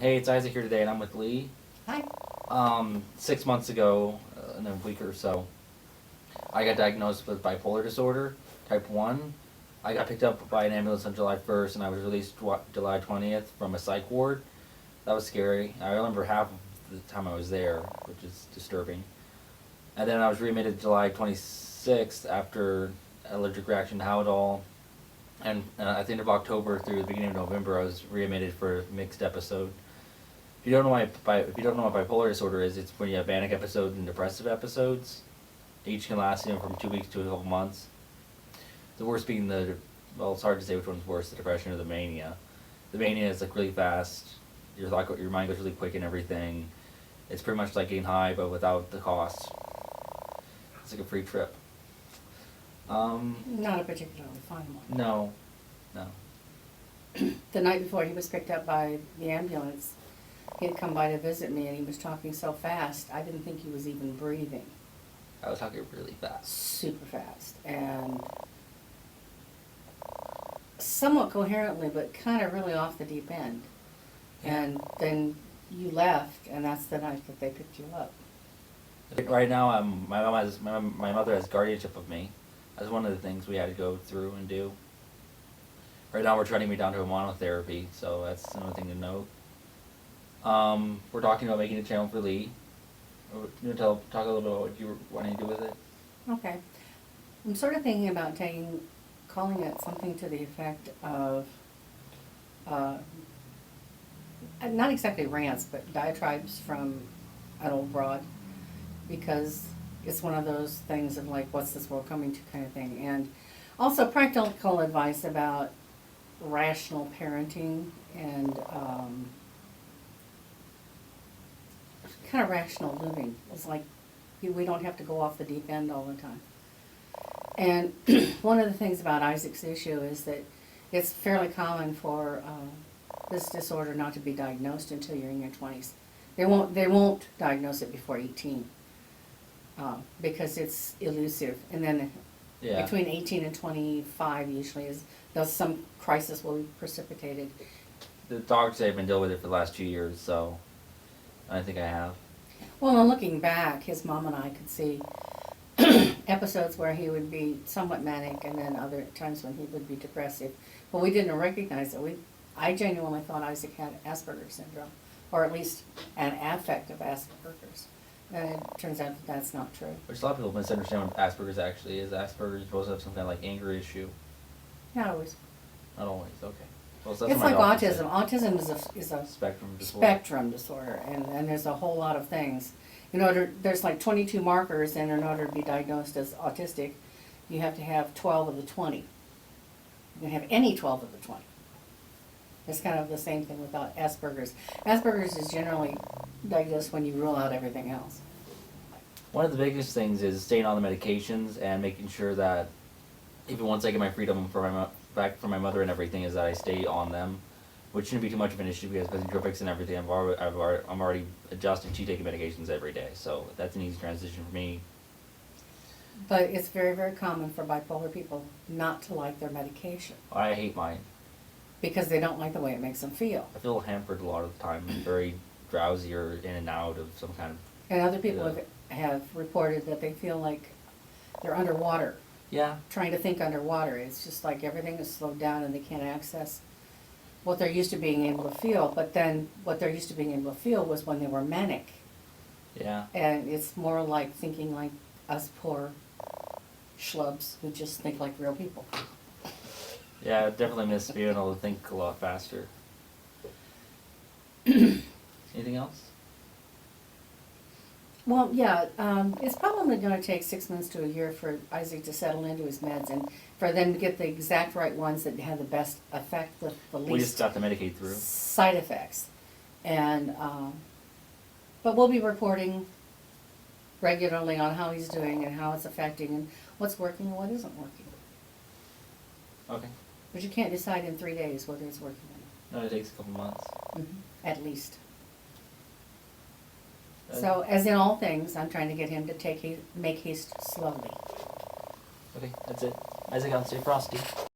Hey, it's Isaac here today, and I'm with Lee. Hi. 6 months ago, in a week or so, I got diagnosed with bipolar disorder, type 1. I got picked up by an ambulance on July 1st, and I was released July 20th from a psych ward. That was scary. I remember half of the time I was there, which is disturbing. And then I was readmitted July 26th after allergic reaction to Haldol. And at the end of October through the beginning of November, I was readmitted for a mixed episode. If you don't know what bipolar disorder is, it's when you have manic episodes and depressive episodes. Each can last from 2 weeks to a couple months. The worst being it's hard to say which one's worse, the depression or the mania. The mania is like really fast. Your mind goes really quick and everything. It's pretty much like getting high, but without the cost. It's like a free trip. Not a particularly fun one. No. The night before he was picked up by the ambulance, he had come by to visit me and he was talking so fast, I didn't think he was even breathing. I was talking really fast. Super fast. And somewhat coherently, but kind of really off the deep end. And then you left, and that's the night that they picked you up. Right now, my mother has guardianship of me. That's one of the things we had to go through and do. Right now, we're trending me down to a monotherapy, so that's another thing to note. We're talking about making a channel for Lee. Can you talk a little bit about what you were wanting to do with it? Okay. I'm sort of thinking about calling it something to the effect of, not exactly rants, but diatribes from an old broad, because it's one of those things of like, what's this world coming to kind of thing. And also practical advice about rational parenting and kind of rational living. It's like we don't have to go off the deep end all the time. And one of the things about Isaac's issue is that it's fairly common for this disorder not to be diagnosed until you're in your 20s. They won't diagnose it before 18 because it's elusive. And then between 18 and 25 usually some crisis will be precipitated. The doctors say I've been dealing with it for the last 2 years, so I think I have. Well, and looking back, his mom and I could see episodes where he would be somewhat manic and then other times when he would be depressive. But we didn't recognize it. I genuinely thought Isaac had Asperger's syndrome, or at least an affect of Asperger's. And it turns out that that's not true. Which a lot of people misunderstand what Asperger's actually is. Asperger's supposed to have some kind of like anger issue. Not always. Not always, okay. Well, so that's It's what like my doctor autism. said. Autism is a Spectrum disorder. and there's a whole lot of things. There's like 22 markers, and in order to be diagnosed as autistic, you have to have 12 of the 20. You can have any 12 of the 20. It's kind of the same thing without Asperger's. Asperger's is generally diagnosed when you rule out everything else. One of the biggest things is staying on the medications and making sure that even once I get my freedom back from my mother and everything, is that I stay on them, which shouldn't be too much of an issue because with nootropics and everything, I'm already adjusting to taking medications every day, so that's an easy transition for me. But it's very, very common for bipolar people not to like their medication I hate mine. because they don't like the way it makes them feel. I feel hampered a lot of the time, and very drowsy or in and out of some kind of. And other people Yeah. have reported that they feel like they're underwater, Yeah. trying to think underwater. It's just like everything is slowed down and they can't access what they're used to being able to feel. But then what they're used to being able to feel was when they were manic. Yeah. And it's more like thinking like us poor schlubs who just think like real people. Yeah, I definitely miss being able to think a lot faster. Anything else? Well, yeah, it's probably going to take 6 months to a year for Isaac to settle into his meds and for them to get the exact right ones that have the best effect with the least We just got to medicate through. side effects. And but we'll be reporting regularly on how he's doing and how it's affecting and what's working and what isn't working. Okay. But you can't decide in 3 days whether it's working or No, it takes a couple months. not. At least. So, as in all things, I'm trying to get him to make haste slowly. Okay, that's it. Isaac, I'll stay frosty.